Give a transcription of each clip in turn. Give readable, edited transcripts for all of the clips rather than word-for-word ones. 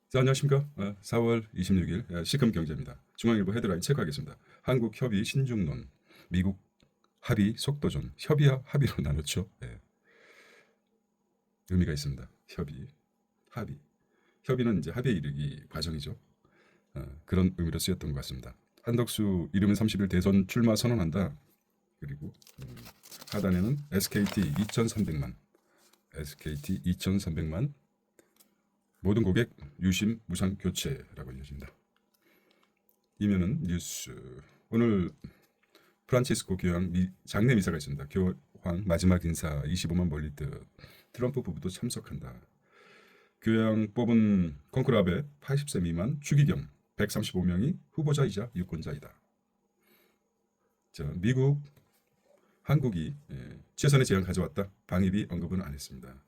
자, 안녕하십니까. 4월 26일 시금경제입니다. 중앙일보 헤드라인 체크하겠습니다. 한국 협의 신중론, 미국 합의 속도전, 협의와 합의로 나눴죠. 의미가 있습니다. 협의, 합의. 협의는 이제 합의에 이르기 과정이죠. 그런 의미로 쓰였던 것 같습니다. 한덕수 이르면 30일 대선 출마 선언한다. 그리고 하단에는 SKT 2,300만, SKT 2,300만 모든 고객 유심 무상 교체라고 이어집니다. 이면은 뉴스. 오늘 프란치스코 교황 장례 미사가 있습니다. 교황 마지막 인사 25만 몰릴 듯 트럼프 부부도 참석한다. 교황 뽑은 콩쿠르아베 80세 미만 추기경 135명이 후보자이자 유권자이다. 자, 미국, 한국이 최선의 제안 가져왔다. 방위비 언급은 안 했습니다.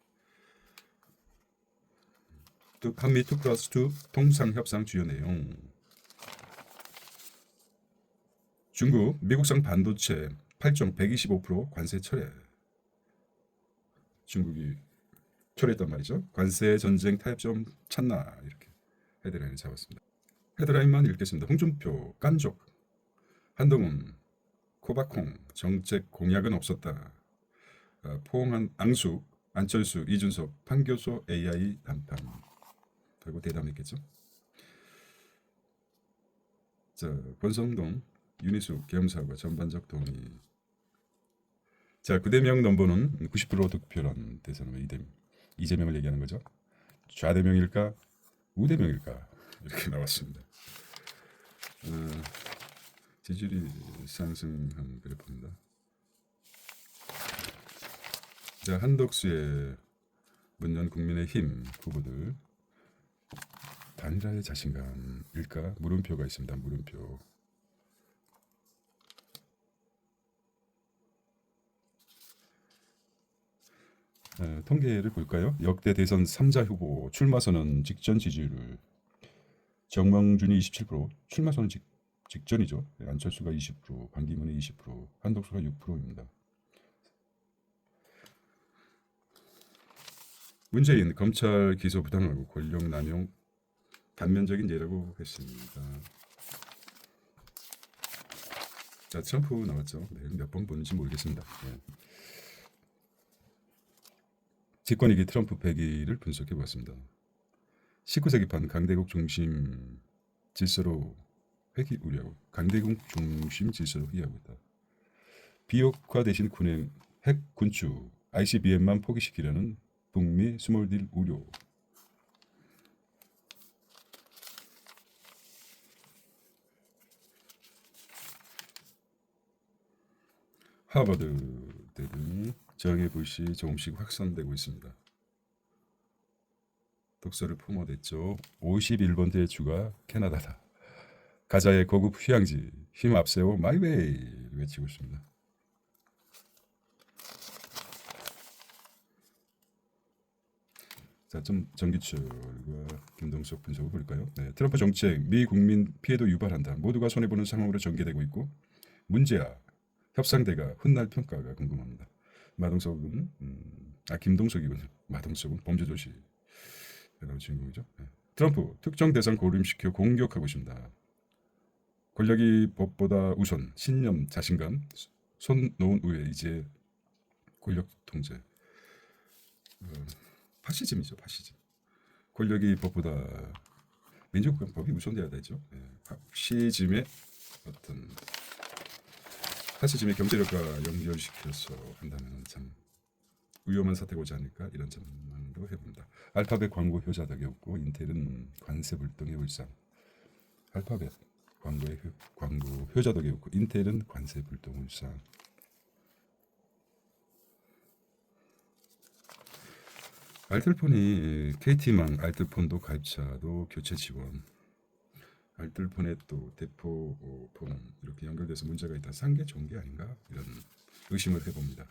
한미 2+2 통상협상 주요 내용. 중국, 미국산 반도체 8종 125% 관세 철회. 중국이 철회했단 말이죠. 관세 전쟁 타협점 찾나 이렇게 헤드라인을 잡았습니다. 헤드라인만 읽겠습니다. 홍준표 깐족, 한동훈 코바콩 정책 공약은 없었다. 포옹한 앙수 안철수 이준석 판교소 AI 담판. 그리고 대담했겠죠. 자, 권성동 윤희숙 겸사과 전반적 동의. 자, 구대명 넘버는 90% 득표란 대선은 이재명을 얘기하는 거죠. 좌대명일까 우대명일까 이렇게 나왔습니다. 지지율이 상승한 그래프입니다. 자, 한덕수의 문현 국민의힘 후보들 단일화의 자신감일까 물음표가 있습니다. 물음표. 통계를 볼까요? 역대 대선 3자 후보 출마 선언 직전 지지율을 정몽준이 27%, 출마 선언 직전이죠. 안철수가 20%, 반기문이 20%, 한덕수가 6%입니다. 문재인 검찰 기소 부당하고 권력 남용 단면적인 예라고 했습니다. 자, 트럼프 나왔죠. 몇 번 보는지 모르겠습니다. 집권위기 트럼프 배기를 분석해 보았습니다. 19세기판 강대국 중심 질서로 회귀 우려, 강대국 중심 질서로 회귀하고 있다. 비핵화 대신 핵 군축, ICBM만 포기시키려는 북미 스몰딜 우려. 하버드 대등 저항의 불씨 조금씩 확산되고 있습니다. 독서를 품어댔죠. 51번째 주가 캐나다다. 가자의 고급 휴양지 힘 앞세워 마이웨이 외치고 있습니다. 자, 좀 전기철과 김동석 분석을 볼까요? 네, 트럼프 정책 미 국민 피해도 유발한다. 모두가 손해보는 상황으로 전개되고 있고 문제야 협상대가 훗날 평가가 궁금합니다. 마동석은 김동석이군요. 마동석은 범죄도시 주인공이죠. 네. 트럼프 특정 대상 고림시켜 공격하고 있습니다. 권력이 법보다 우선 신념 자신감 손 놓은 후에 이제 권력 통제 파시즘이죠. 파시즘. 권력이 법보다 민주국가 법이 우선돼야 되죠. 파시즘의 어떤 파시즘의 경제력과 연결시켜서 한다면 참 위험한 사태가 오지 않을까 이런 전망도 해봅니다. 알파벳 광고 효자 덕에 없고 인텔은 관세 불등의 울상. 알파벳 광고의 광고 효자 덕에 없고 인텔은 관세 불등 울상. 알뜰폰이 KT망 알뜰폰도 가입자도 교체 지원. 알뜰폰에 또 대포폰 이렇게 연결돼서 문제가 있다. 싼 게 좋은 게 아닌가 이런 의심을 해봅니다.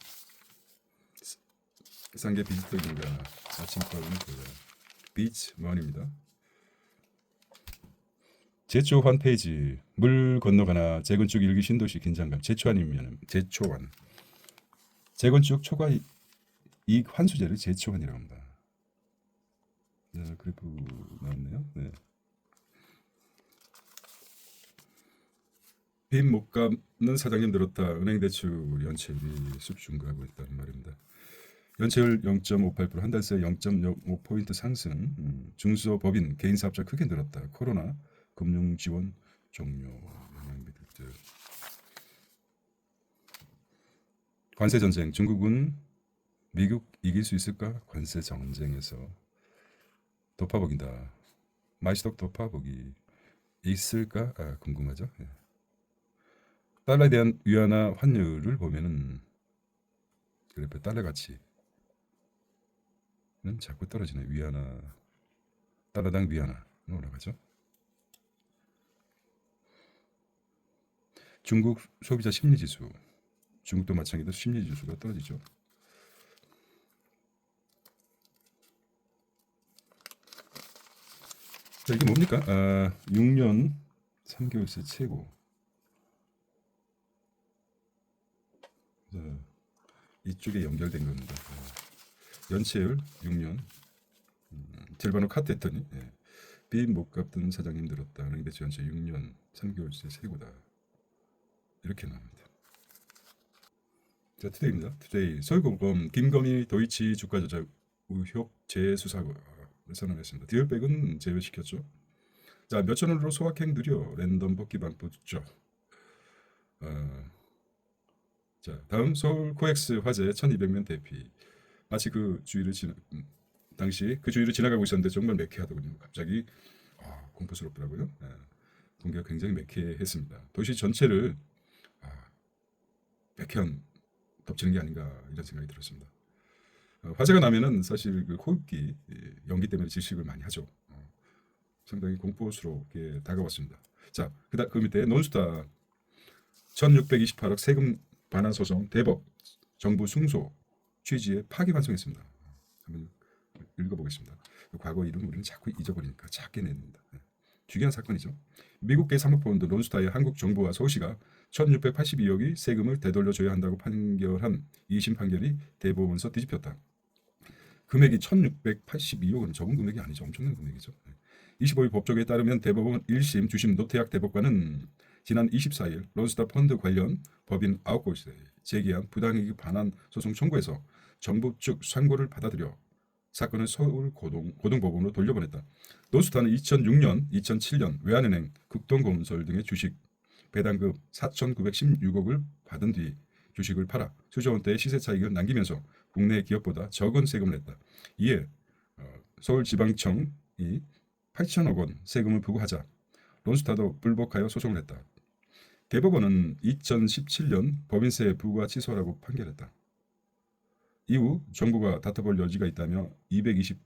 싼 게 비지털인가 아침밥은 그거야. 비치먼입니다. 제초환 페이지. 물 건너가나 재건축 일기 신도시 긴장감. 제초환이면 제초환. 재건축 초과 이익 환수제를 제초환이라고 합니다. 네, 그래프 나왔네요. 네. 빚 못 갚는 사장님 늘었다. 은행 대출 연체율이 쑥 증가하고 있다는 말입니다. 연체율 0.58%, 한 달 새 0.05포인트 상승. 중소법인 개인사업자 크게 늘었다. 코로나 금융지원 종료. 영향미들. 관세 전쟁. 중국은 미국 이길 수 있을까? 관세 전쟁에서 도파복이다. 마이스톡 도파복이 있을까? 궁금하죠. 예. 달러에 대한 위안화 환율을 보면은 그래프 달러 가치는 자꾸 떨어지네. 위안화 달러당 위안화는 올라가죠. 중국 소비자 심리지수, 중국도 마찬가지로 심리지수가 떨어지죠. 자, 이게 뭡니까? 6년 3개월새 최고. 자, 이쪽에 연결된 겁니다. 연체율 6년. 절반을 카트했더니 빚 못 갚던 사장님 늘었다. 은행 대출 연체 6년 3개월새 최고다. 이렇게 나옵니다. 자, 투데이입니다. 투데이. 서울고검 김건희 도이치 주가 조작 의혹 재수사를 선언했습니다. 디얼백은 제외시켰죠. 자, 몇천 원으로 소확행 누려 랜덤 복귀 반포죠. 자, 다음 서울 코엑스 화재 1200명 대피. 마치 그 주위를 당시 그 주위를 지나가고 있었는데 정말 매캐하더군요. 갑자기 공포스럽더라고요. 공기가 굉장히 매캐했습니다. 도시 전체를 매캐한 덮치는 게 아닌가 이런 생각이 들었습니다. 화재가 나면은 사실 그 호흡기 연기 때문에 질식을 많이 하죠. 상당히 공포스럽게 다가왔습니다. 자, 그 밑에 논스타 1628억 세금 반환 소송 대법 정부 승소 취지의 파기환송했습니다. 한번 읽어보겠습니다. 과거 이름 우리는 자꾸 잊어버리니까 작게 냅니다. 중요한 사건이죠. 미국계 사모펀드 론스타의 한국 정부와 서울시가 1682억의 세금을 되돌려줘야 한다고 판결한 2심 판결이 대법원에서 뒤집혔다. 금액이 1682억은 적은 금액이 아니죠. 엄청난 금액이죠. 25일 법조계에 따르면 대법원 1심 주심 노태학 대법관은 지난 24일 론스타 펀드 관련 법인 9곳에 제기한 부당이익 반환 소송 청구에서 정부 측 상고를 받아들여 사건을 서울 고등법원으로 돌려보냈다. 론스타는 2006년, 2007년 외환은행, 극동건설 등의 주식 배당금 4,916억을 받은 뒤 주식을 팔아 수조 원대의 시세 차익을 남기면서 국내 기업보다 적은 세금을 냈다. 이에 서울지방청이 8천억 원 세금을 부과하자 론스타도 불복하여 소송을 했다. 대법원은 2017년 법인세 부과 취소라고 판결했다. 이후 정부가 다퉈볼 여지가 있다며 228억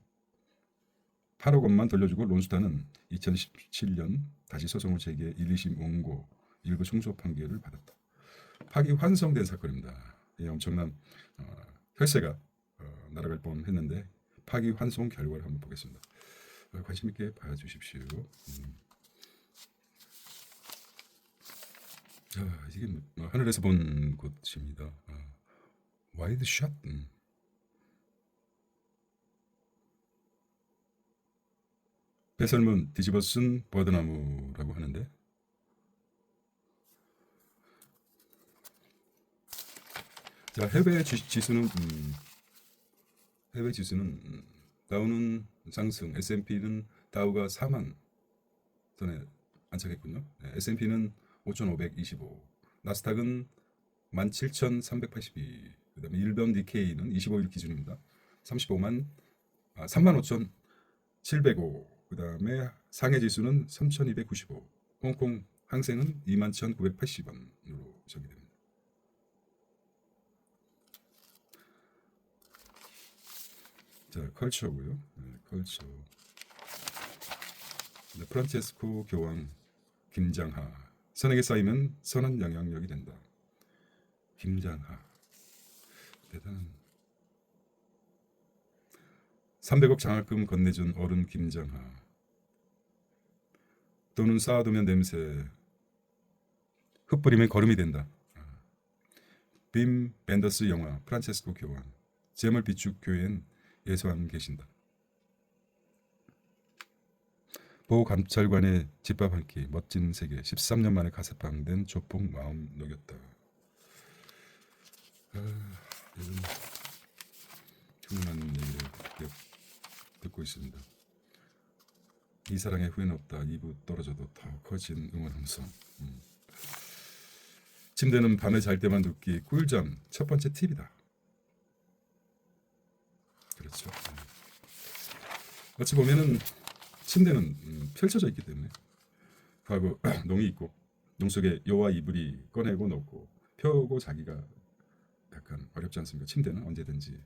원만 돌려주고 론스타는 2017년 다시 소송을 제기해 1, 2심 원고, 일부 승소 판결을 받았다. 파기환송된 사건입니다. 엄청난 혈세가 날아갈 뻔했는데 파기환송 결과를 한번 보겠습니다. 관심 있게 봐주십시오. 자, 이게 하늘에서 본 곳입니다. 와이드 샷. 배설문 뒤집어 쓴 버드나무라고 하는데 자, 해외 지수는 다우는 상승, S&P는 다우가 4만 전에 안착했군요. S&P는 5,525, 나스닥은 17,382, 그다음에 일본 니케이는 25일 기준입니다. 35만 5,705, 그다음에 상해 지수는 3,295, 홍콩 항생은 21,980원으로 정의됩니다. 자, 컬처고요. 컬처. 프란체스코 교황 김장하. 선에게 쌓이면 선한 영향력이 된다. 김장하. 대단한. 300억 장학금 건네준 어른 김장하. 돈은 쌓아두면 냄새. 흩뿌리면 거름이 된다. 빔 벤더스 영화 프란체스코 교황. 재물 비축 교회엔 예수님 계신다. 보 감찰관의 집밥 한 끼, 멋진 세계, 13년 만에 가세방된 조폭 마음 녹였다. 이런 흉흉한 얘기를 듣고 있습니다. 이 사랑의 후회는 없다. 2부 떨어져도 더 커진 응원 함성. 침대는 밤에 잘 때만 눕기 꿀잠 첫 번째 팁이다. 그렇죠. 어찌 보면은 침대는 펼쳐져 있기 때문에 하고 농이 있고 농 속에 여와 이불이 꺼내고 놓고 펴고 자기가 약간 어렵지 않습니까? 침대는 언제든지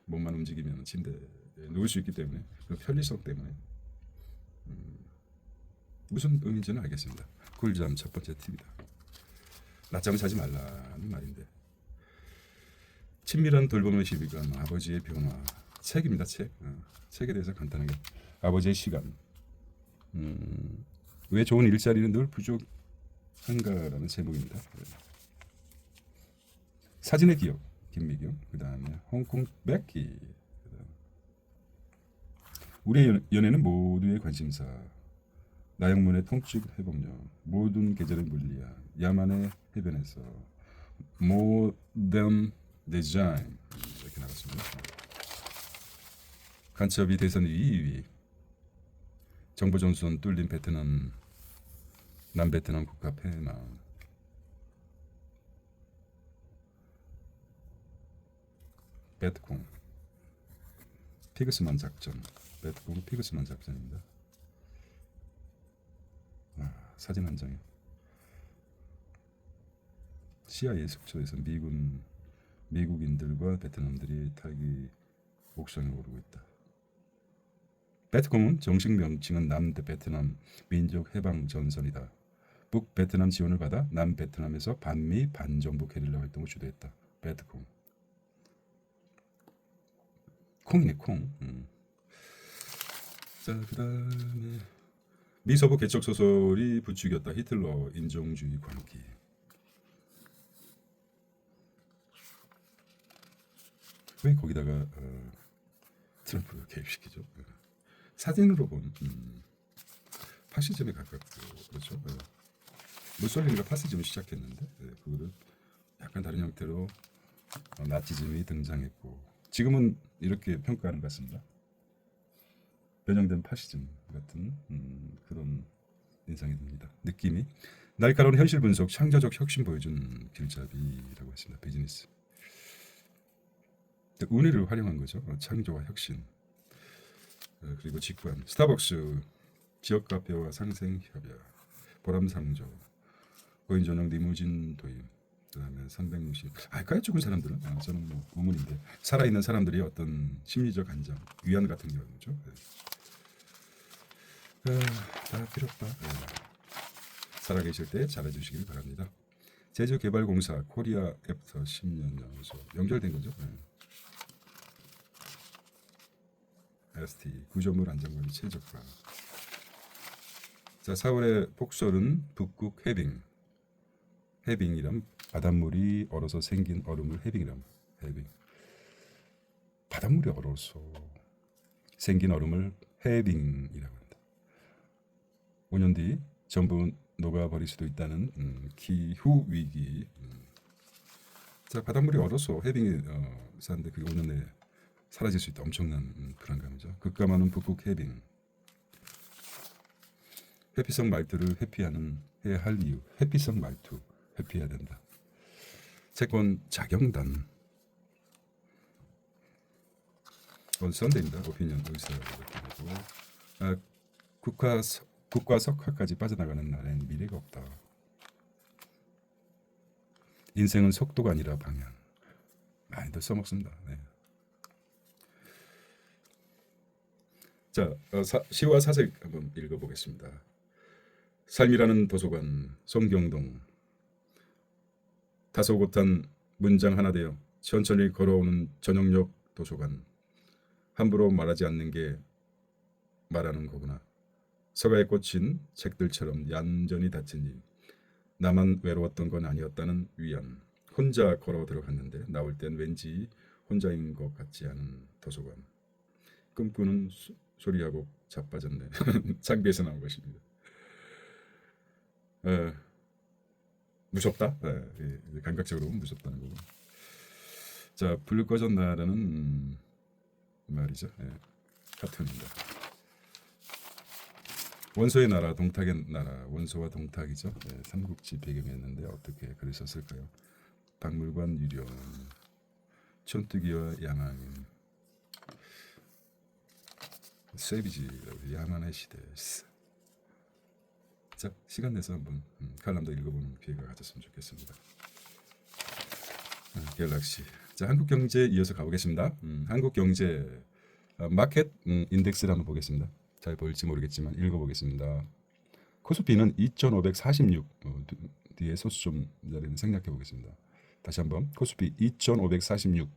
몸만 움직이면 침대에 누울 수 있기 때문에 그 편리성 때문에 무슨 의미인지는 알겠습니다. 꿀잠 첫 번째 팁이다. 낮잠을 자지 말라는 말인데 친밀한 돌봄의 시간, 아버지의 변화, 책입니다. 책에 대해서 간단하게 아버지의 시간, 왜 좋은 일자리는 늘 부족한가라는 제목입니다. 사진의 기억, 김미경, 그 다음에 홍콩 베키, 우리의 연애는 모두의 관심사, 나영문의 통증 회복력, 모든 계절의 물리학, 야만의 해변에서, 모던 디자인 이렇게 나왔습니다. 간첩이 대선 2위, 정보 전선 뚫린 베트남, 남베트남 국가 폐망, 베트콩, 피그스만 작전, 베트콩 피그스만 작전입니다. 사진 한 장에 CIA 숙소에서 미국인들과 베트남들이 탈기 옥상에 오르고 있다. 베트콩은 정식 명칭은 남베트남 민족해방전선이다. 북베트남 지원을 받아 남베트남에서 반미 반정부 게릴라 활동을 주도했다. 베트콩. 콩이네 콩. 자, 그 다음에 미서부 개척 소설이 부추겼다. 히틀러 인종주의 광기. 왜 거기다가 트럼프 개입시키죠? 사진으로 본 파시즘에 가깝고 그렇죠. 무솔리니가 파시즘을 시작했는데 그거를 약간 다른 형태로 나치즘이 등장했고 지금은 이렇게 평가하는 것 같습니다. 변형된 파시즘 같은 그런 인상이 듭니다. 느낌이 날카로운 현실 분석, 창조적 혁신 보여준 길잡이라고 했습니다. 비즈니스. 운의를 활용한 거죠. 창조와 혁신. 그리고 직관. 스타벅스 지역 카페와 상생 협약. 보람상조. 고인 전용 리무진 도입. 그다음에 360. 알까요? 죽은 사람들은 저는 뭐 의문인데 살아있는 사람들이 어떤 심리적 안정, 위안 같은 경우죠. 다 필요 없다. 살아계실 때 잘해주시길 바랍니다. 제주개발공사 코리아 애프터 10년 연소 연결된 거죠. ST 구조물 안전관리 최적화. 자, 4월의 폭설은 북극 해빙. 해빙이란 바닷물이 얼어서 생긴 얼음을 해빙이란 해빙. 바닷물이 얼어서 생긴 얼음을 해빙이라고 합니다. 5년 뒤 전부 녹아버릴 수도 있다는 기후 위기. 자, 바닷물이 얼어서 해빙이 사는데 그게 5년 내에 사라질 수 있다. 엄청난 불안감이죠. 급감하는 북극 해빙. 회피성 말투를 해야 할 이유. 회피성 말투 회피해야 된다. 채권 자경단. 오늘 썬데이입니다. 오피니언 의사. 국가 석화까지 빠져나가는 날엔 미래가 없다. 인생은 속도가 아니라 방향. 많이들 써먹습니다. 네. 자, 시와 사색 한번 읽어보겠습니다. 삶이라는 도서관, 송경동. 다소곳한 문장 하나 되어 천천히 걸어오는 저녁역 도서관. 함부로 말하지 않는 게 말하는 거구나. 서가에 꽂힌 책들처럼 얌전히 닫힌 입. 나만 외로웠던 건 아니었다는 위안. 혼자 걸어 들어갔는데 나올 땐 왠지 혼자인 것 같지 않은 도서관. 꿈꾸는 소리하고 자빠졌네. 장비에서 나온 것입니다. 에, 무섭다. 감각적으로 무섭다는 거고. 자, 불 꺼졌나라는 말이죠. 카툰입니다. 원소의 나라, 동탁의 나라, 원소와 동탁이죠. 삼국지 배경이었는데 어떻게 글을 썼을까요? 박물관 유령, 촌뜨기와 야망인, 세비지, 야만의 시대. 자, 시간 내서 한번 칼럼도 읽어보는 기회가 가졌으면 좋겠습니다. 갤럭시. 자, 한국경제 이어서 가보겠습니다. 한국경제 마켓 인덱스를 한번 보겠습니다. 잘 보일지 모르겠지만 읽어보겠습니다. 코스피는 2,546 뒤에 소수 좀 자리는 생략해 보겠습니다. 다시 한번 코스피 2,546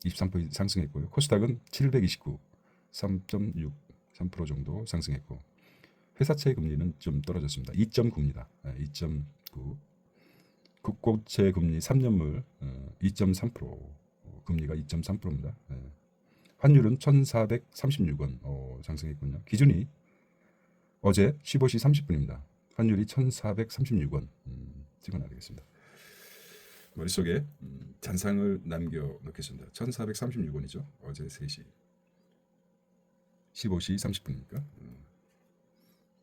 23% 상승했고요. 코스닥은 729 3.63% 정도 상승했고 회사채 금리는 좀 떨어졌습니다. 2.9입니다. 2.9. 국고채 금리 3년물 2.3% 금리가 2.3%입니다. 환율은 1,436원 상승했군요. 기준이 어제 15시 30분입니다. 환율이 1,436원 찍어놔야 되겠습니다. 머릿속에 잔상을 남겨놓겠습니다. 1,436원이죠. 어제 3시 15시 30분이니까.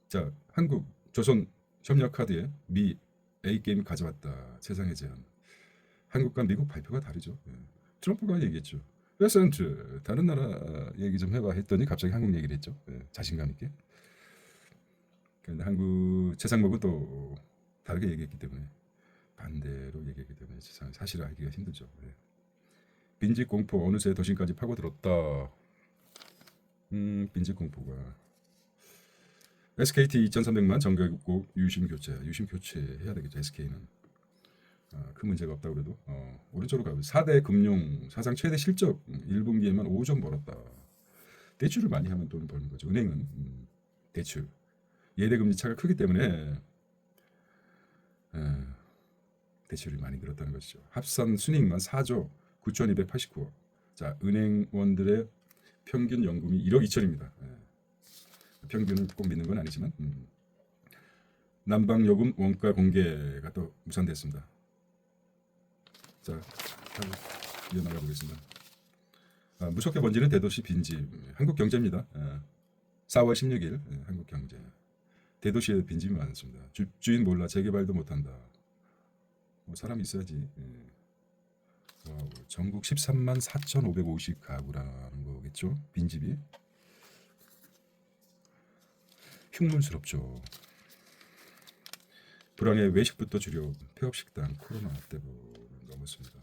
자, 한국 조선 협력카드에 미 A게임 가져왔다. 세상의 제한. 한국과 미국 발표가 다르죠. 트럼프가 얘기했죠. 레센트 다른 나라 얘기 좀 해봐 했더니 갑자기 한국 얘기를 했죠. 자신감 있게. 그런데 한국 최상목은 또 다르게 얘기했기 때문에 반대로 얘기했기 때문에 사실을 알기가 힘들죠. 빈집 공포 어느새 도심까지 파고들었다. 빈집 공포가 SKT 2,300만 정규국 유심 교체 해야 되겠죠. SK는 큰 문제가 없다고 그래도 오른쪽으로 가고 4대 금융 사상 최대 실적 1분기에만 5조 벌었다. 대출을 많이 하면 돈을 버는 거죠. 은행은 대출 예대금리 차가 크기 때문에 대출이 많이 늘었다는 것이죠. 합산 순이익만 4조 9,289억. 자, 은행원들의 평균 연금이 1억 2천입니다. 평균을 꼭 믿는 건 아니지만 난방요금 원가 공개가 또 무산됐습니다. 자, 이어나가 보겠습니다. 무섭게 번지는 대도시 빈집. 한국경제입니다. 4월 16일 한국경제. 대도시에 빈집이 많습니다. 주인 몰라 재개발도 못한다. 사람이 있어야지. 전국 13만 4,550 가구라는 거겠죠. 빈집이. 흉물스럽죠. 불황에 외식부터 줄여 폐업식당 코로나 때문에 넘었습니다.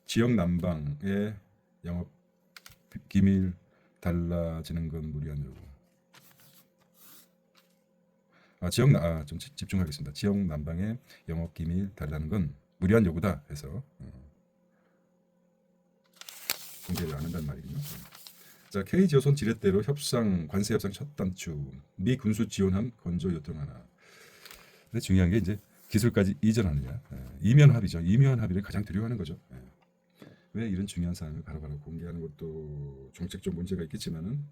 지역 난방의 영업 기밀 달라지는 건 무리한 요구. 좀 집중하겠습니다. 지역 난방의 영업 기밀 달라는 건 무리한 요구다 해서 공개를 안 한다는 말이군요. 자, K조선 지렛대로 관세 협상 첫 단추. 미 군수 지원함 건조 요청 하나. 근데 중요한 게 이제 기술까지 이전하느냐. 이면 합의죠. 이면 합의를 가장 두려워하는 거죠. 왜 이런 중요한 사항을 바로바로 공개하는 것도 정책적 문제가 있겠지만은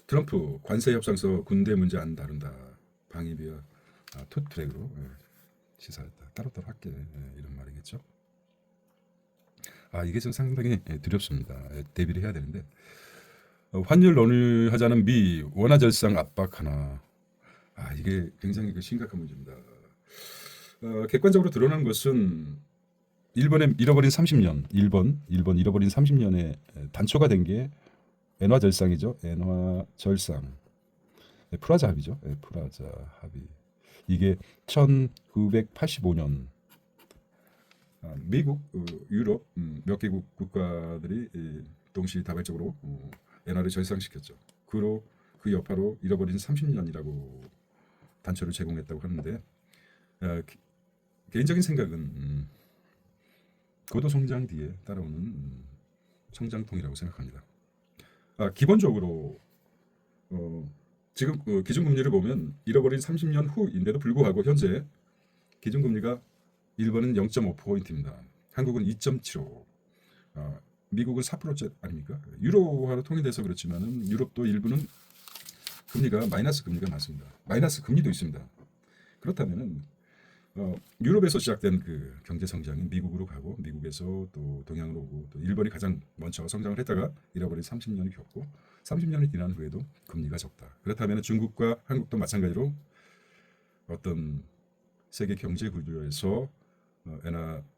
트럼프 관세 협상서 군대 문제 안 다룬다. 방위비와 투트랙으로 시사했다. 따로따로 할게. 이런 말이겠죠. 이게 좀 상당히 두렵습니다. 대비를 해야 되는데 환율 논의하자는 미 원화절상 압박 하나. 이게 굉장히 심각한 문제입니다. 객관적으로 드러난 것은 일본의 잃어버린 30년, 일본 잃어버린 30년의 단초가 된 게 엔화절상이죠. 엔화절상. 프라자 합의죠. 프라자 합의. 이게 1985년 미국, 유럽 몇 개국 국가들이 동시다발적으로 엔화를 절상시켰죠. 그 여파로 잃어버린 30년이라고 단초를 제공했다고 하는데 개인적인 생각은 고도 성장 뒤에 따라오는 성장통이라고 생각합니다. 기본적으로 지금 기준금리를 보면 잃어버린 30년 후인데도 불구하고 현재 기준금리가 일본은 0.5%포인트입니다. 한국은 2.75. 미국은 4%째 아닙니까? 유로화로 통일돼서 그렇지만은 유럽도 일부는 금리가 마이너스 금리가 많습니다. 마이너스 금리도 있습니다. 그렇다면은 유럽에서 시작된 그 경제 성장이 미국으로 가고 미국에서 또 동양으로 오고 또 일본이 가장 먼저 성장을 했다가 잃어버린 30년이 겪고 30년이 지난 후에도 금리가 적다. 그렇다면 중국과 한국도 마찬가지로 어떤 세계 경제 구조에서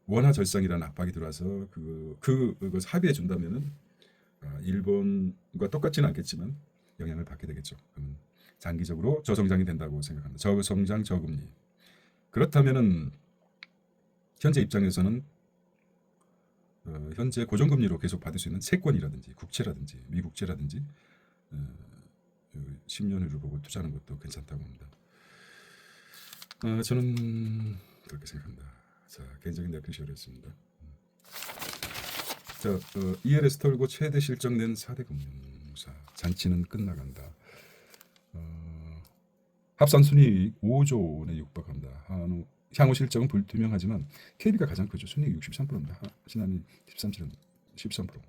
원화 절상이라는 압박이 들어와서 그걸 합의해 준다면은 일본과 똑같지는 않겠지만 영향을 받게 되겠죠. 그러면 장기적으로 저성장이 된다고 생각합니다. 저성장 저금리. 그렇다면은 현재 입장에서는 현재 고정금리로 계속 받을 수 있는 채권이라든지 국채라든지 미국채라든지 10년 후를 보고 투자하는 것도 괜찮다고 합니다. 저는 그렇게 생각합니다. 자, 개인적인 내피셜이었습니다. 자, ELS 털고 최대 실적 낸 4대 금융사. 잔치는 끝나간다. 합산 순이익 5조 원에 육박합니다. 향후 실적은 불투명하지만 KB가 가장 크죠. 순이익 63%입니다. 신한이 13%.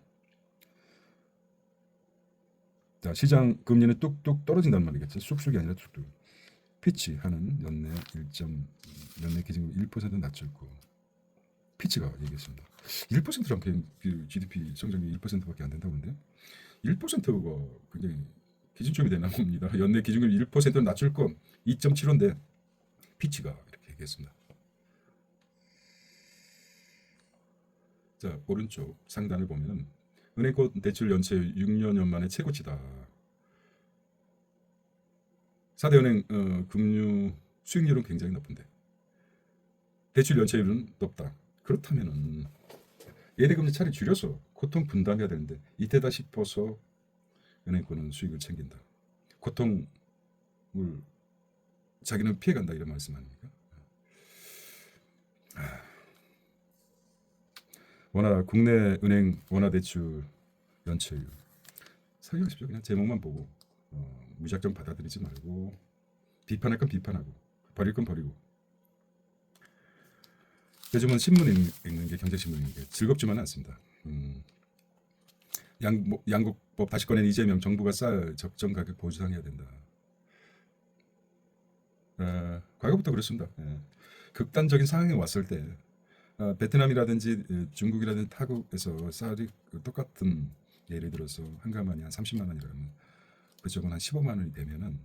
자, 시장 금리는 뚝뚝 떨어진단 말이겠죠. 쑥쑥이 아니라 뚝뚝. 피치 하는 연내 기준금 1% 낮출 거. 피치가 얘기했습니다. 1%란 그 GDP 성장이 1%밖에 안 된다고 하는데 1%가 굉장히 기준점이 되나 봅니다. 연내 기준금 1% 낮출 건 2.75인데 피치가 이렇게 얘기했습니다. 자, 오른쪽 상단을 보면 은행권 대출 연체율 6년 만에 최고치다. 4대 은행 금융 수익률은 굉장히 높은데 대출 연체율은 높다. 그렇다면은 예대금리 차를 줄여서 고통 분담해야 되는데 이때다 싶어서 은행권은 수익을 챙긴다. 고통을 자기는 피해간다 이런 말씀 아닙니까? 국내 은행 원화 대출 연체율 살려주십시오. 그냥 제목만 보고 무작정 받아들이지 말고 비판할 건 비판하고 버릴 건 버리고. 요즘은 신문 읽는 게 경제신문 게 즐겁지만은 않습니다. 양국법 다시 꺼낸 이재명 정부가 쌀 적정 가격 보장해야 된다. 과거부터 그렇습니다. 극단적인 상황이 왔을 때 베트남이라든지 중국이라든지 타국에서 쌀이 똑같은 예를 들어서 한 가마니 한 30만 원이라면 그쪽은 한 15만 원이 되면은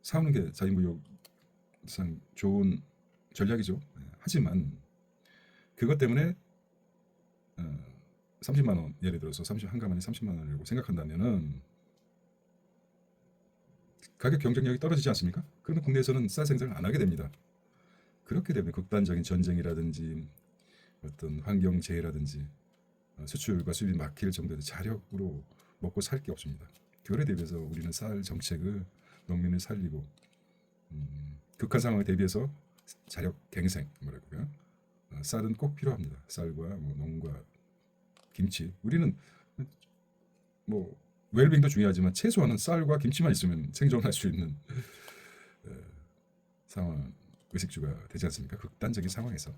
사오는 게 자유무역상 좋은 전략이죠. 하지만 그것 때문에 30만 원 예를 들어서 한 가마니 30만 원이라고 생각한다면은 가격 경쟁력이 떨어지지 않습니까? 그러면 국내에서는 쌀 생산을 안 하게 됩니다. 그렇게 되면 극단적인 전쟁이라든지 어떤 환경재해라든지 수출과 수입이 막힐 정도의 자력으로 먹고 살 게 없습니다. 그거에 대비해서 우리는 쌀 정책을 농민을 살리고 극한 상황에 대비해서 자력 갱생 뭐랄까요? 쌀은 꼭 필요합니다. 쌀과 농과 김치. 우리는 웰빙도 중요하지만 최소한은 쌀과 김치만 있으면 생존할 수 있는 상황 의식주가 되지 않습니까? 극단적인 상황에서.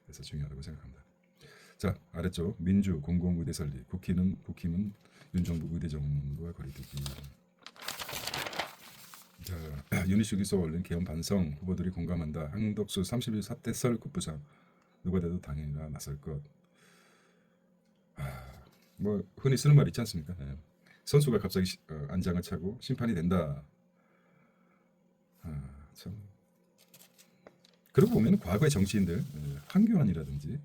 그래서 중요하다고 생각합니다. 자, 아래쪽 민주 공공의대 설립. 국힘은 윤정부 의대정과 거리두기. 자, 유니슈기서 올린 개헌 반성. 후보들이 공감한다. 한덕수 30일 사태 설 급부상. 누가 돼도 당연히나 나설 것. 흔히 쓰는 말 있지 않습니까? 선수가 갑자기 안장을 차고 심판이 된다. 참. 그러고 보면 과거의 정치인들 황교안이라든지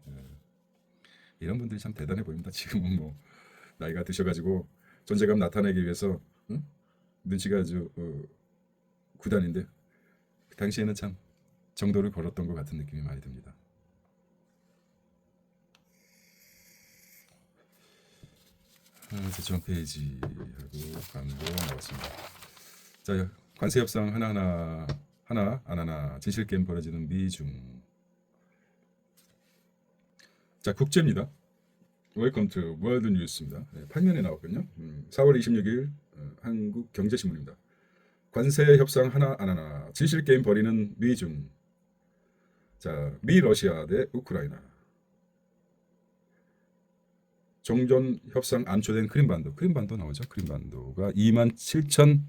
이런 분들이 참 대단해 보입니다. 지금은 나이가 드셔가지고 존재감 나타내기 위해서 눈치가 아주 구단인데 그 당시에는 참 정도를 걸었던 것 같은 느낌이 많이 듭니다. 제청 페이지하고 광고 나왔습니다. 자, 관세 협상 하나 안 하나 진실 게임 벌어지는 미중. 자, 국제입니다. 웰컴 투 월드 뉴스입니다. 8면에 나왔거든요. 4월 26일 한국경제신문입니다. 관세 협상 하나 안 하나 진실 게임 벌이는 미중. 자, 미 러시아 대 우크라이나. 종전 협상 암초된 크림반도 나오죠. 크림반도가 27,000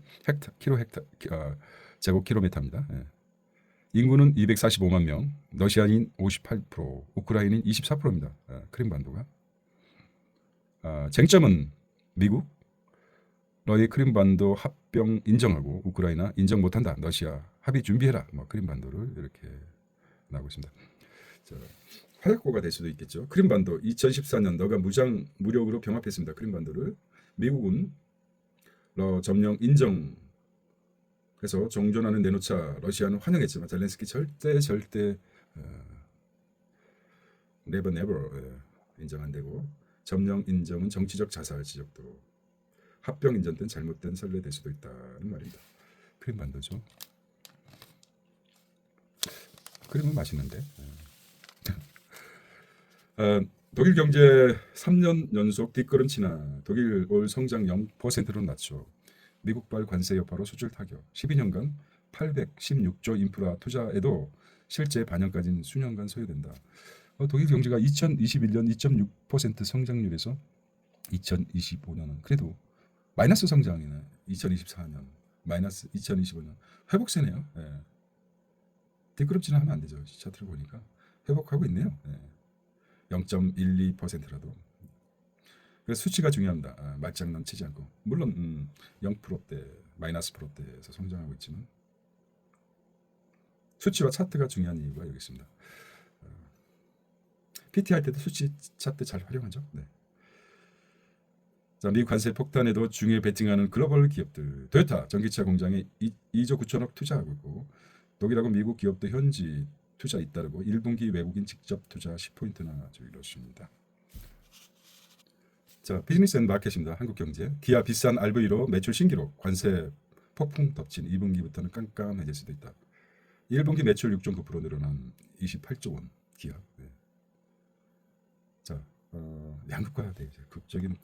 제곱킬로미터입니다. 예. 인구는 245만 명, 러시아인 58%, 우크라이나인 24%입니다. 크림반도가. 쟁점은 미국, 너희 크림반도 합병 인정하고 우크라이나 인정 못한다. 러시아 합의 준비해라. 뭐 크림반도를 이렇게 나오고 있습니다. 자, 화약고가 될 수도 있겠죠. 크림반도 2014년 너가 무력으로 병합했습니다. 크림반도를 미국은 점령 인정해서 종전하는 내놓자 러시아는 환영했지만 젤렌스키 절대 never 인정 안 되고 점령 인정은 정치적 자살 지적도 합병 인정 등 잘못된 선례될 수도 있다는 말입니다. 크림반도죠. 크림은 맛있는데. 독일 경제 3년 연속 뒷걸음치나 독일 올 성장 0%로 낮춰 미국발 관세 여파로 수출 타격 12년간 816조 인프라 투자에도 실제 반영까지는 수년간 소요된다. 독일 경제가 2021년 2.6% 성장률에서 2025년은 그래도 마이너스 성장이네. 2024년 마이너스 2025년 회복세네요. 예. 뒷걸음질은 하면 안 되죠. 차트를 보니까 회복하고 있네요. 예. 0.12%라도 그래서 수치가 중요합니다. 말장난 치지 않고 물론 0%대 마이너스 %대에서 성장하고 있지만 수치와 차트가 중요한 이유가 여기 있습니다. PT 할 때도 수치 차트 잘 활용하죠. 네. 자, 미국 관세 폭탄에도 중요히 베팅하는 글로벌 기업들 토요타 전기차 공장에 2조 9천억 투자하고 있고 독일하고 미국 기업도 현지 투자 잇따르고 1분기 외국인 직접 투자 10포인트나 이렇습니다. 자, 비즈니스 앤 마켓입니다. 한국경제. 기아 비싼 RV로 매출 신기록. 관세 폭풍 덮친 2분기부터는 깜깜해질 수도 있다. 1분기 매출 6.9% 늘어난 28조 원 기아. 네. 자, 양극화 대제 극적인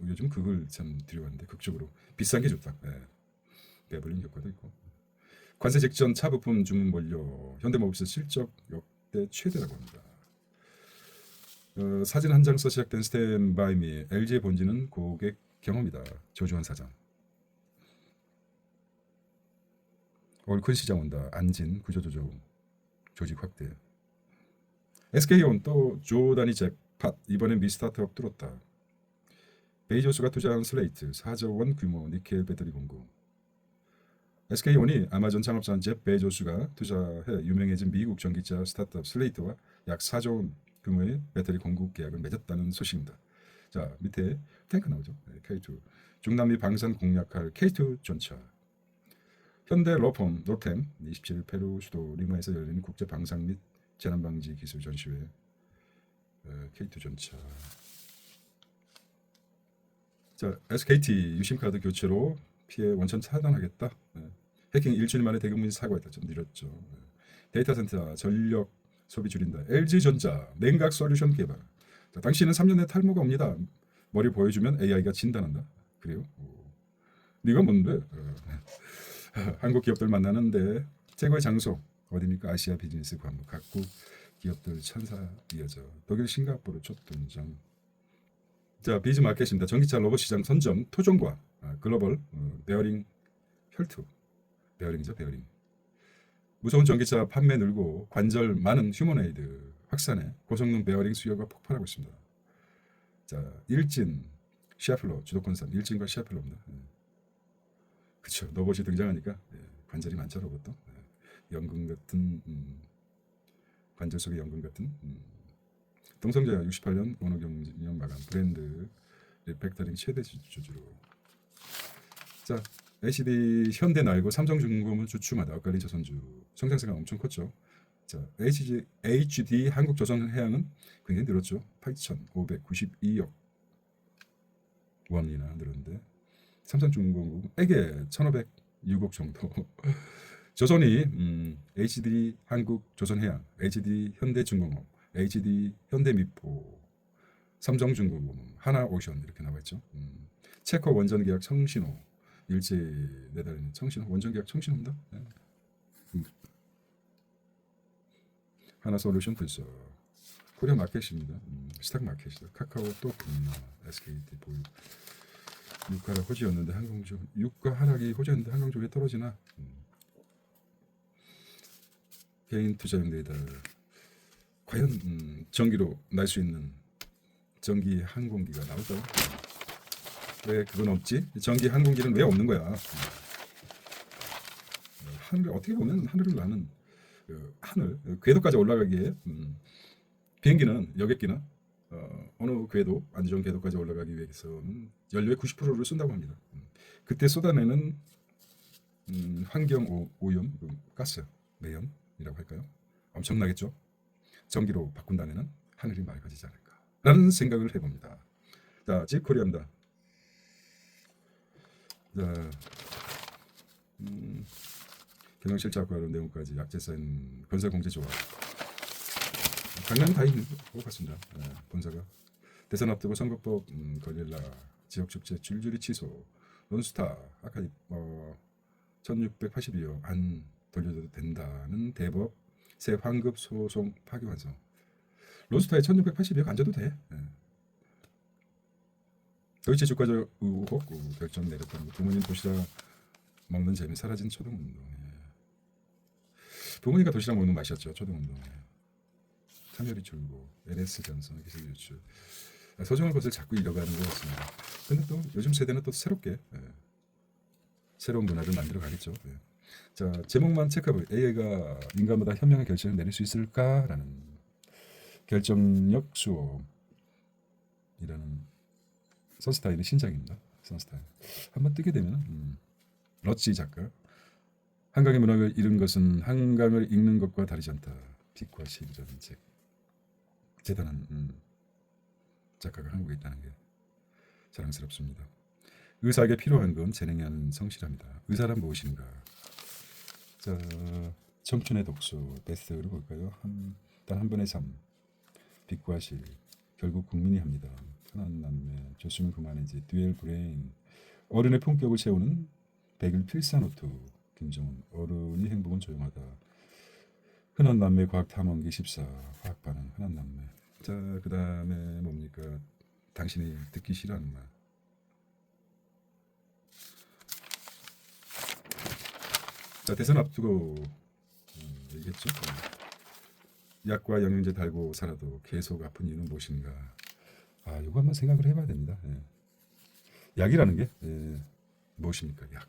요즘 극을 참 들여왔는데 극적으로 비싼 게 좋다. 네. 배불린 효과도 있고. 관세 직전 차 부품 주문 몰려 현대모비스 실적 역대 최대라고 합니다. 사진 한 장서 시작된 스탠바이미 LG의 본질은 고객 경험이다. 조주환 사장. 올 큰 시장 온다. 안진 구조조정 조직 확대. SK온 또 조단위 잭팟 이번엔 미스타트업 뚫었다. 베이조스가 투자한 슬레이트 4조 원 규모 니켈 배터리 공급. SK온이 아마존 창업자 잽 베조스가 투자해 유명해진 미국 전기차 스타트업 슬레이트와 약 4조 원 규모의 배터리 공급 계약을 맺었다는 소식입니다. 자, 밑에 탱크 나오죠. K2 중남미 방산 공략할 K2 전차. 현대 로펌 노템 27일 페루 수도 리마에서 열리는 국제 방산 및 재난 방지 기술 전시회 K2 전차. 자, SKT 유심카드 교체로 피해 원천 차단하겠다. 해킹 일주일 만에 대규모 사고했다. 좀 느렸죠. 데이터 센터 전력 소비 줄인다. LG전자 냉각 솔루션 개발. 자, 당신은 3년 내 탈모가 옵니다. 머리 보여주면 AI가 진단한다. 그래요? 네가 뭔데? 한국 기업들 만나는데 최고의 장소 어디입니까? 아시아 비즈니스 관문 각국 기업들 천사 이어져 독일 싱가포르 첫 등장. 자, 비즈 마켓입니다. 전기차 로봇 시장 선점 토종과 글로벌 베어링 혈투 베어링이죠. 베어링. 무서운 전기차 판매 늘고 관절 많은 휴머노이드 확산에 고성능 베어링 수요가 폭발하고 있습니다. 자, 일진 샤플러 주도권상 일진과 샤플러입니다. 그렇죠. 로봇이 등장하니까 관절이 많죠. 로봇도 연금 같은 관절 속의 연금 같은 동성자야 68년 원호경영 마감 브랜드 리팩터링 최대 주주로. 자, HD 현대 날고 삼성중공업은 주춤하다. 엇갈린 조선주 성장세가 엄청 컸죠. 자, HD 한국조선해양은 굉장히 늘었죠. 8,592억 원이나 늘었는데 삼성중공업에게 1,506억 정도. 조선이 HD 한국조선해양, HD 현대중공업, HD 현대미포, 삼성중공업, 하나오션 이렇게 나와 있죠. 체코 원전 계약 청신호 일제 내달리는 청신호 원전 계약 청신호입니다. 하나솔루션 분석 코리아 마켓입니다. 스탁 마켓이죠. 카카오톡, SKT 보유. 유가가 호지였는데 한강주 유가 하락이 호지였는데 한강주 왜 떨어지나? 개인 투자용들이다. 과연 전기로 날 수 있는 전기 항공기가 나올까요? 왜 그건 없지? 전기 항공기는 왜 없는 거야? 하늘 어떻게 보면 하늘을 나는 하늘 궤도까지 올라가기에 비행기는 여객기나 어느 궤도 안 좋은 궤도까지 올라가기 위해서는 연료의 90%를 쓴다고 합니다. 그때 쏟아내는 환경 오염, 가스, 매연이라고 할까요? 엄청나겠죠. 전기로 바꾼다면은 하늘이 맑아지지 않을까라는 생각을 해봅니다. 자, 집코리아입니다. 자, 경영실적으로 내용까지 약재 쌓인 건설공제조합 강남 다 있는 것 같습니다. 본사가 대선 앞두고 선거법 걸릴라 지역축제 줄줄이 취소 론스타 아까 1682억 안 돌려줘도 된다는 대법 새 환급 소송 파기환송 론스타에 1682억 안 줘도 돼. 도이치 주가적 의혹 결정 내렸다는 부모님 도시락 먹는 재미 사라진 초등운동. 부모님과 도시락 먹는 맛이었죠. 초등운동. 참여리 줄고 LS 전선 기술 유출 소중한 것을 자꾸 잃어가는 것 같습니다. 근데 또 요즘 세대는 또 새롭게 새로운 문화를 만들어 가겠죠. 자, 제목만 체크해보면 AI가 인간보다 현명한 결정을 내릴 수 있을까라는 결정력 수업이라는 선스타인의 신작입니다. 선스타인 한번 뜨게 되면 러치 작가 한강의 문학을 잃은 것은 한강을 읽는 것과 다르지 않다. 빛과 시라는 책 대단한 작가가 한국에 있다는 게 자랑스럽습니다. 의사에게 필요한 건 재능이 아닌 성실합니다. 의사란 무엇인가? 자, 청춘의 독서 베스트로 볼까요? 단 한 번의 삶, 빛과 실, 결국 국민이 합니다. 흔한 남매, 줬으면 그만이지, 듀얼 브레인, 어른의 품격을 채우는 백일 필사노트, 김정은, 어른이 행복은 조용하다. 흔한 남매 과학 탐험기 14, 화학 반응, 흔한 남매. 자, 그 다음에 뭡니까? 당신이 듣기 싫어하는 말. 자, 대선 앞두고 얘기했죠. 약과 영양제 달고 살아도 계속 아픈 이유는 무엇인가? 이거 한번 생각을 해봐야 됩니다. 약이라는 게 무엇입니까? 약.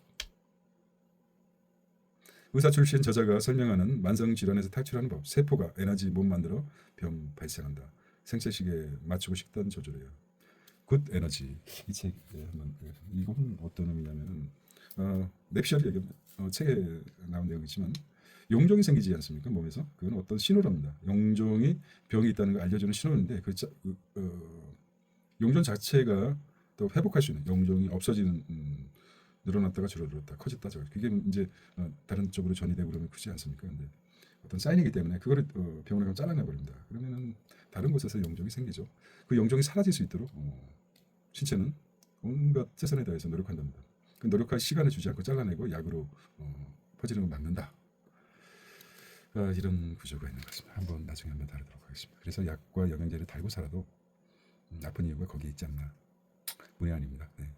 의사 출신 저자가 설명하는 만성 질환에서 탈출하는 법. 세포가 에너지 못 만들어 병 발생한다. 생체시계에 맞추고 식단 조절해요. 굿 에너지. 이 책 한번 이건 어떤 의미냐면 냅셜이 얘기 책에 나온 내용이지만 용종이 생기지 않습니까? 몸에서 그건 어떤 신호랍니다. 용종이 병이 있다는 걸 알려주는 신호인데 용종 자체가 또 회복할 수 있는 용종이 없어지는 늘어났다가 줄어들었다 커졌다 저 그게 이제 다른 쪽으로 전이되고 그러면 크지 않습니까? 근데 어떤 사인이기 때문에 그거를 병원에 가면 잘라내 버립니다. 그러면은 다른 곳에서 용종이 생기죠. 그 용종이 사라질 수 있도록 신체는 온갖 최선을 다해서 노력한답니다. 그 노력할 시간을 주지 않고 잘라내고 약으로 퍼지는 걸 막는다. 이런 구조가 있는 것 같습니다. 한번 나중에 한번 다루도록 하겠습니다. 그래서 약과 영양제를 달고 살아도 아픈 이유가 거기에 있지 않나. 문의 아닙니다. 네.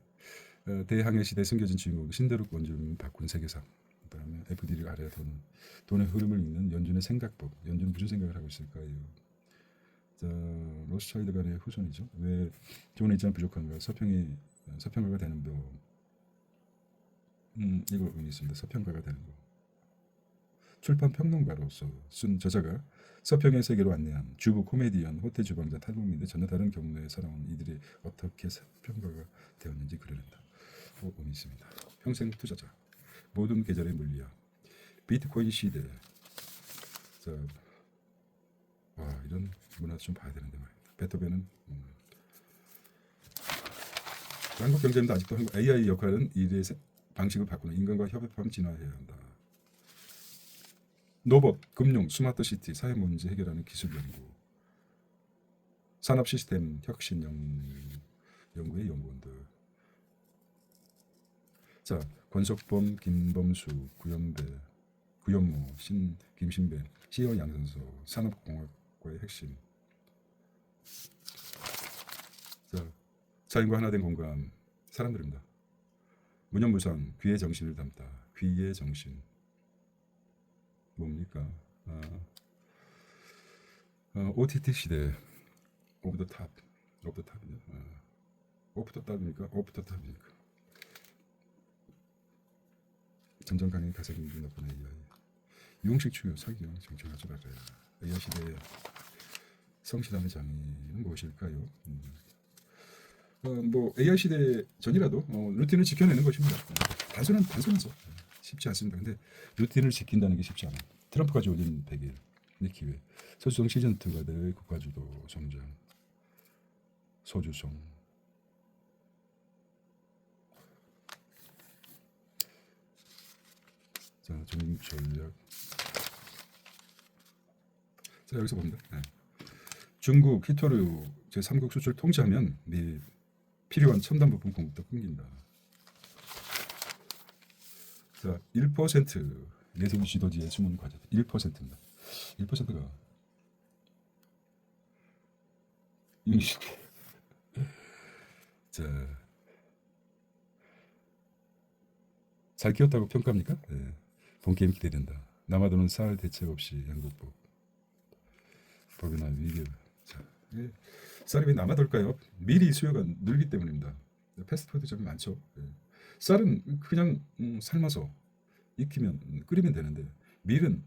대항해 시대 숨겨진 주인공 신대륙 원주민 바꾼 세계사. 그다음에 FD를 알아야 돈의 흐름을 읽는 연준의 생각법. 연준은 무슨 생각을 하고 있을까요? 자, 로스차일드 간의 후손이죠. 왜 좋은 입장 부족한가? 서평가가 되는 법. 이거 의미 있습니다. 서평가가 되는 거. 출판 평론가로서 쓴 저자가 서평의 세계로 안내한 주부 코미디언 호텔 주방자 탈북민들 전혀 다른 경로에 살아온 이들이 어떻게 서평가가 되었는지 그려낸다. 의미 있습니다. 평생 투자자 모든 계절의 물리학 비트코인 시대. 자, 이런 문화 좀 봐야 되는데 말입니다. 베토벤은 한국 경제인데 아직도 한국 AI 역할은 일의 방식을 바꾸는 인간과 협업하면 진화해야 한다. 로봇, 금융, 스마트 시티, 사회 문제 해결하는 기술 연구, 산업 시스템 혁신 연구의 연구원들. 자, 권석범, 김범수, 구연모, 김신배, CEO 양선서, 산업공학과의 핵심. 자, 자연과 하나 된 공간 사람들입니다. 무념무상 귀의 정신을 담다. 귀의 정신 뭡니까? 아, OTT 시대 오브 더 탑, 오브 더 탑이냐? 오브 더 탑입니까? 오브 더 탑입니까? 점점 강의 가세기 나쁜 AI. 유흥식 추요 사기요 정정하지 말아야. AI 시대의 성실함의 장애는 무엇일까요? 뭐 AI 시대 전이라도 루틴을 지켜내는 것입니다. 단순하죠. 쉽지 않습니다. 근데 루틴을 지킨다는 게 쉽지 않아요. 트럼프까지 올린 100일 기회. 소주성 시즌 2가 될 국가주도 성장. 소주성. 자, 중립 전략. 자, 여기서 봅니다. 네. 중국 히토류 제3국 수출 통제하면 미 필요한 첨단 부품 공급도 끊긴다. 자, 1% 내세운 지도지의 숨은 과제 1%입니다. 1%가 60. 자, 잘 키웠다고 평가합니까? 네. 본 게임 기대된다. 남아도는 쌀 대책 없이 양국법 법이나 위기. 자, 쌀이 왜 남아돌까요? 미리 수요가 늘기 때문입니다. 패스트푸드점이 많죠. 쌀은 그냥 삶아서 익히면 끓이면 되는데 밀은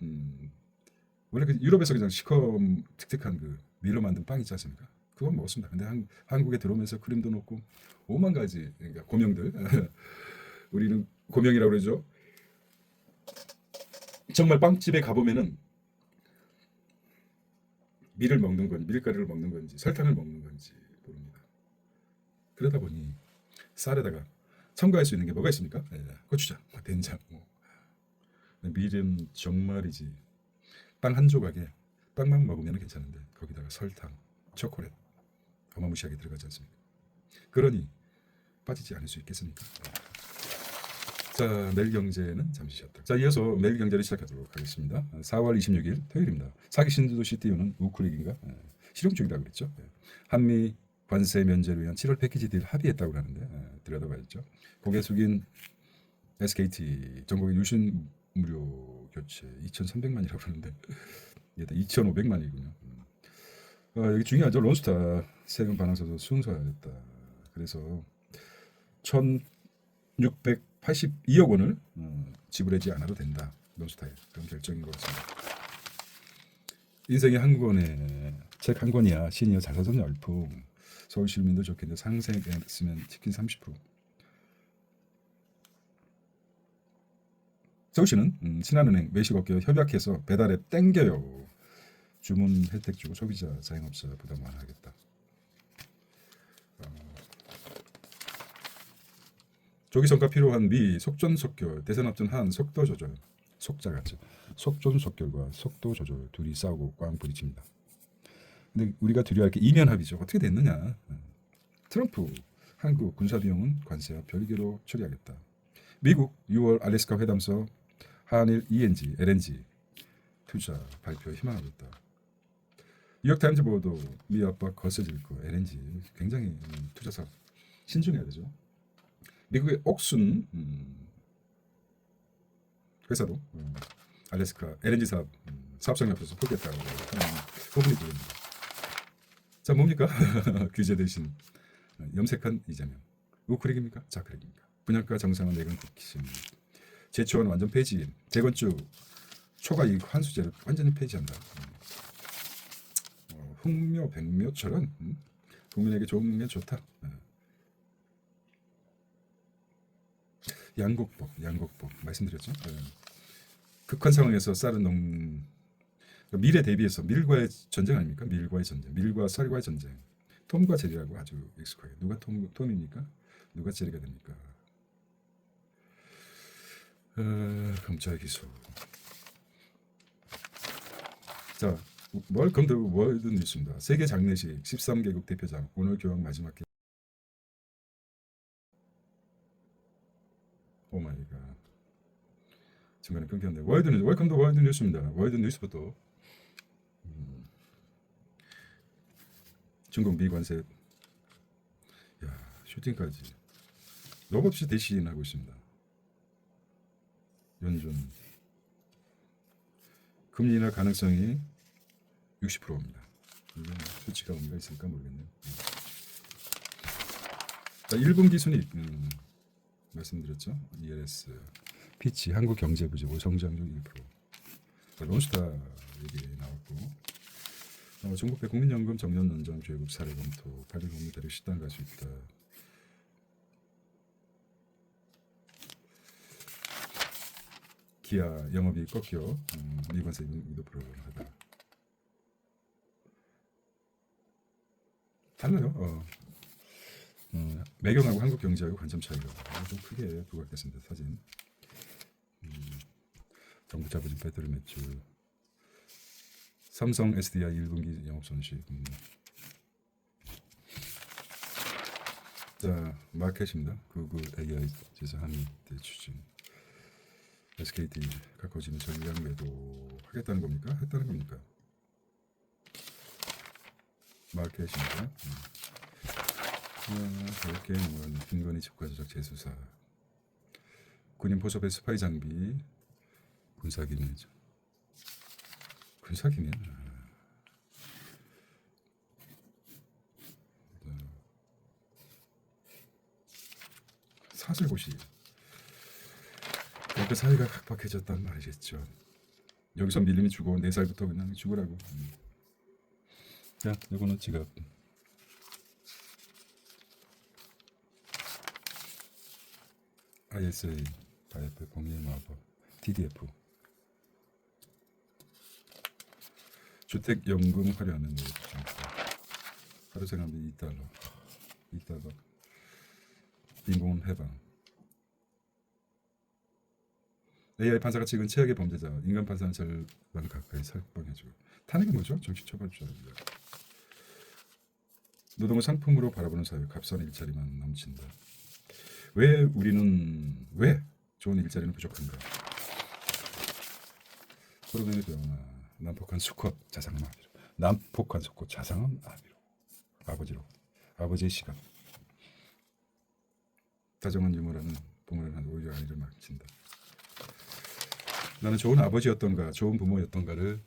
원래 그 유럽에서 그냥 시커먼 틱틱한 그 밀로 만든 빵 있지 않습니까? 그건 먹었습니다. 근데 한국에 들어오면서 크림도 넣고 오만 가지 그러니까 고명들 우리는 고명이라고 그러죠. 정말 빵집에 가보면은 밀을 먹는 건지 밀가루를 먹는 건지 설탕을 먹는 건지 모릅니다. 그러다 보니 쌀에다가 첨가할 수 있는 게 뭐가 있습니까? 고추장, 된장. 밀은 정말이지 빵 한 조각에 빵만 먹으면 괜찮은데 거기다가 설탕, 초콜릿 어마무시하게 들어가지 않습니까? 그러니 빠지지 않을 수 있겠습니까? 자, 내일 경제는 잠시 쉬었다. 자, 이어서 내일 경제를 시작하도록 하겠습니다. 4월 26일 토요일입니다. 사기 신도시 띄우는 우크릭인가 실용 중이라고 그랬죠. 한미 관세 면제를 위한 7월 패키지 딜 합의했다고 하는데 들여다봐야죠. 고개 숙인 SKT 전국의 유신 무료 교체 2,300만이라고 하는데 얘다 2,500만이군요. 여기 중요하죠. 론스타 세금 반환서도 순서화했다. 그래서 1,682억 원을 지불하지 않아도 된다. 론스타의 그런 결정인 것 같습니다. 인생의 한 권에 책 한 권이야 시니어 자사전 열풍. 서울 시민도 좋겠는데 상생했으면 치킨 30%. 서울시는 신한은행 외식업계와 협약해서 배달앱 땡겨요. 주문 혜택 주고 소비자 자영업자 부담 완화하겠다. 조기성과 필요한 미 속전속결 대선합전 한 속도 조절 속자 같죠. 속전속결과 속도 조절 둘이 싸우고 꽝 부딪힙니다. 근데 우리가 두려워할 게 이면 합의죠. 어떻게 됐느냐. 트럼프 한국 군사비용은 관세와 별개로 처리하겠다. 미국 6월 알래스카 회담서 한일 ENG, LNG 투자 발표 희망하겠다. 뉴욕타임즈 보도 미 압박 거세질 거 LNG 굉장히 투자 사업 신중해야 되죠. 미국의 옥순 회사도 알래스카 LNG 사업 사업성이 없어서 포기했다고 하는 부분이 보입니다. 자, 뭡니까? 규제 대신 염색한 이재명. 우크릭입니까? 자크릭입니까? 분양가 정상화 내건 국힘. 제초원 완전 폐지. 재건축 초과 이익 환수제를 완전히 폐지한다. 흑묘 백묘처럼 국민에게 좋은 게 좋다. 양곡법 말씀드렸죠. 극한 상황에서 쌀은 밀에 대비해서 밀과의 전쟁 아닙니까? 밀과의 전쟁, 밀과 쌀과의 전쟁. 톰과 제리라고 아주 익숙하게. 누가 톰입니까? 누가 제리가 됩니까? 검찰 기소. 자, 웰컴 투 월드 뉴스입니다. 세계 장례식 13개국 대표장 오늘 교황 마지막 회. 오 마이 갓. 중간에 끊겼네. 월드 뉴스. 웰컴 투 월드 뉴스입니다. 월드 뉴스부터. 중국 미관세. 야, 슈팅까지 로봇 없이 대신하고 있습니다. 연준 금리 인하 가능성이 60%입니다. 이게 수치가 의미가 있을까 모르겠네요. 자, 1분기 순이익 말씀드렸죠. ELS 피치 한국경제부지고 성장률 1%. 자, 론스타 얘기 나왔고 중국배 국민연금 정년 연장 죄급 사례 검토 8일 법무 대륙 식당 갈 수 있다. 기아 영업이 꺾여 미관세 2%하다. 달라요. 매경하고 한국 경제하고 관점 차이가 좀 크게 부각됐습니다. 사진. 정부 자부진 배터리 매출. 삼성 SDI 1분기 영업 손실. 자, 마켓입니다. 구글 AI 지수 한미 대추진. SKT 카카오지는 전량 매도 하겠다는 겁니까? 했다는 겁니까? 마켓입니다. 이렇게 김건희 집과 조작 재수사. 군인 포섭의 스파이 장비. 군사기밀이죠. 군사기밀. 사슬고시. 그러니까 사회가 각박해졌단 말이겠죠. 여기서 밀림이 주고 4살부터 그냥 죽으라고. 자, 이거는 지갑. ISA, IF, 공인마법, TDF. 주택연금 활용하는 데 하루 생활비 2달러, 2달러. 빈곤 해방. AI 판사가 찍은 최악의 범죄자, 인간 판사는 절반 가까이 석방해주고. 탄핵이 뭐죠? 정치 처벌죄입니다. 노동을 상품으로 바라보는 사회, 값싼 일자리만 넘친다. 왜 우리는 왜 좋은 일자리는 부족한가? 프로그램의 변화, 난폭한 수컷 자상은 아비로, 난폭한 수컷 자상은 아비로, 아버지로, 아버지의 시간. 다정한 유머라는 부모는 오히려 아이를 망친다. 나는 좋은 아버지였던가, 좋은 부모였던가를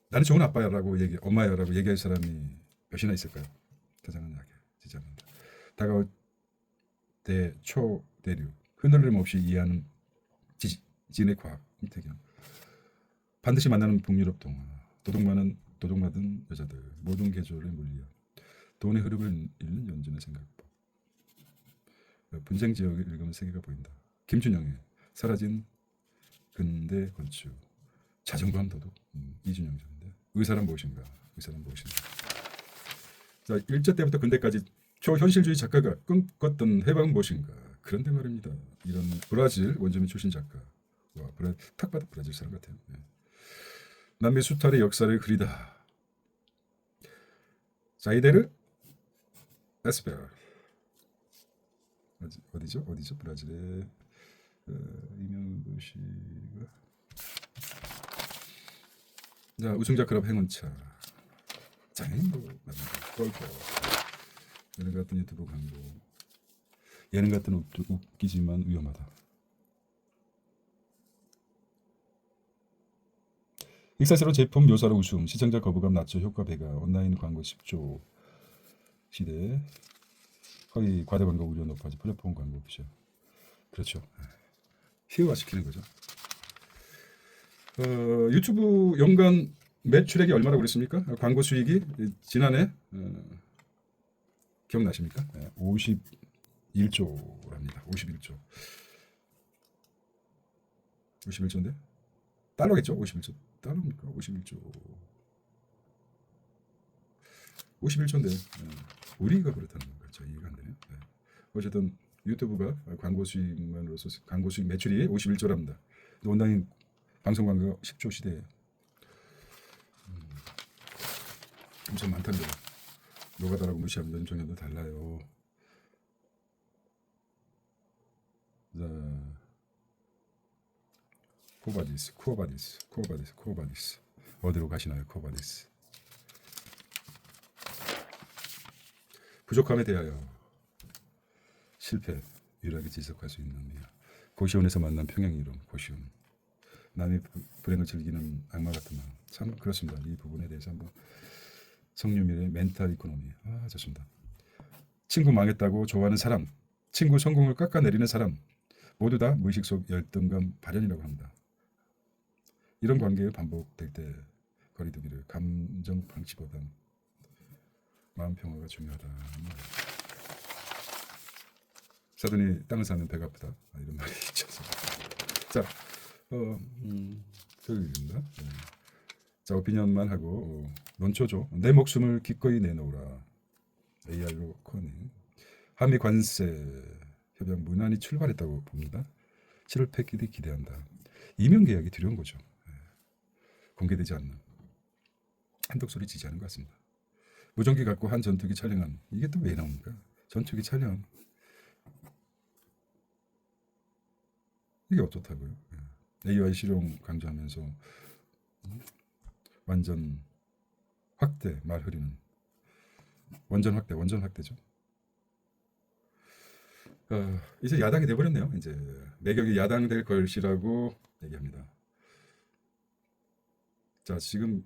나는 좋은 아빠야라고 엄마야라고 얘기할 사람이 몇이나 있을까요? 다정한 약해, 지지 않는다. 다가올 대, 초, 대류, 흐느름 없이 이해하는 진의 과학, 이태경. 반드시 만나는 북유럽 동화, 도둑맞은 여자들, 모든 계절의 물리학, 돈의 흐름을 읽는 연준의 생각법. 분쟁 지역을 읽으면 세계가 보인다. 김준영의 사라진 근대 건축, 자전거함 도둑. 이준영 작인데 의사란 무엇인가? 의사란 무엇인가? 자, 일제 때부터 근대까지 초현실주의 작가가 꿈꿨던 해방은 무엇인가? 그런데 말입니다. 이런 브라질 원주민 출신 작가. 와, 탁 봐도 브라질 사람 같아요. 네. 남미 수탈의 역사를 그리다. 자이데르 에스페라. 어디죠? 브라질의 유명 도시가. 자, 우승자 클럽 행운차. 장애인도 맞습니다. 골프. 예능 같은 유튜브 광고. 예능 같은 웃기지만 위험하다. 익사새로 제품 묘사로 웃음, 시청자 거부감 낮춰 효과 배가, 온라인 광고 10조 시대, 허위 과대 광고 우려 높아지, 플랫폼 광고 비죠. 그렇죠. 희화시키는 거죠. 유튜브 연간 매출액이 얼마라고 그랬습니까? 광고 수익이 지난해 기억나십니까? 51조랍니다. 51조. 51조인데? 달러겠죠? 51조. 달러입니까? 51조. 51조인데 우리가 그렇다는 건가요? 저 이해가 안 되네요. 네. 어쨌든 유튜브가 광고 수익만으로서 광고 수익 매출이 51조랍니다. 온라인 방송 광고가 10조 시대예요. 엄청 많답니다. 노가다라고 무시하면 요즘 정년도 달라요. 자, 코바디스. 어디로 가시나요, 코바디스? 부족함에 대하여 실패, 유일하게 지속할 수 있는 의미야. 고시원에서 만난 평행 이론, 고시원. 남의 불행을 즐기는 악마 같은 마음. 참 그렇습니다. 이 부분에 대해서 한번 성유밀의 멘탈 이코노미. 아, 좋습니다. 친구 망했다고 좋아하는 사람, 친구 성공을 깎아내리는 사람, 모두 다 무의식 속 열등감 발현이라고 합니다. 이런 관계가 반복될 때 거리두기를 감정 방치보단 마음 평화가 중요하다. 사돈이 땅을 사는 배가 아프다. 이런 말이 있죠. 자, 저기입니다. 자, 오피니언만 하고 논초죠. 내 목숨을 기꺼이 내놓으라. AI로 코닝. 한미 관세 협약 무난히 출발했다고 봅니다. 7월 폐기를 기대한다. 이명 계약이 두려운 거죠. 공개되지 않는 한독소리 지지하는 것 같습니다. 무전기 갖고 한 전투기 촬영한 이게 또 왜 나옵니까? 전투기 촬영 이게 어떻다고요? AI 실용 강조하면서 완전 확대 말 흐리는 원전 확대죠. 이제 야당이 돼버렸네요. 이제 내격이 야당 될 것이라고 얘기합니다. 자, 지금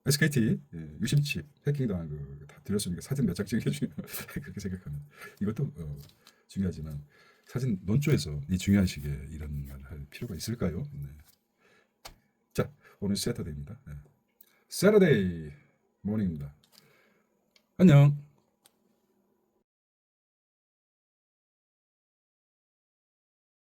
SKT 유심칩 해킹당한 거 다 들렸으니까 사진 몇 장 찍어주면 그렇게 생각하면 이것도 중요하지만 사진 논조에서 이 중요한 시기에 이런 말 할 필요가 있을까요? 네. 자, 오늘 세터데이입니다. 세터데이 모닝입니다. 안녕.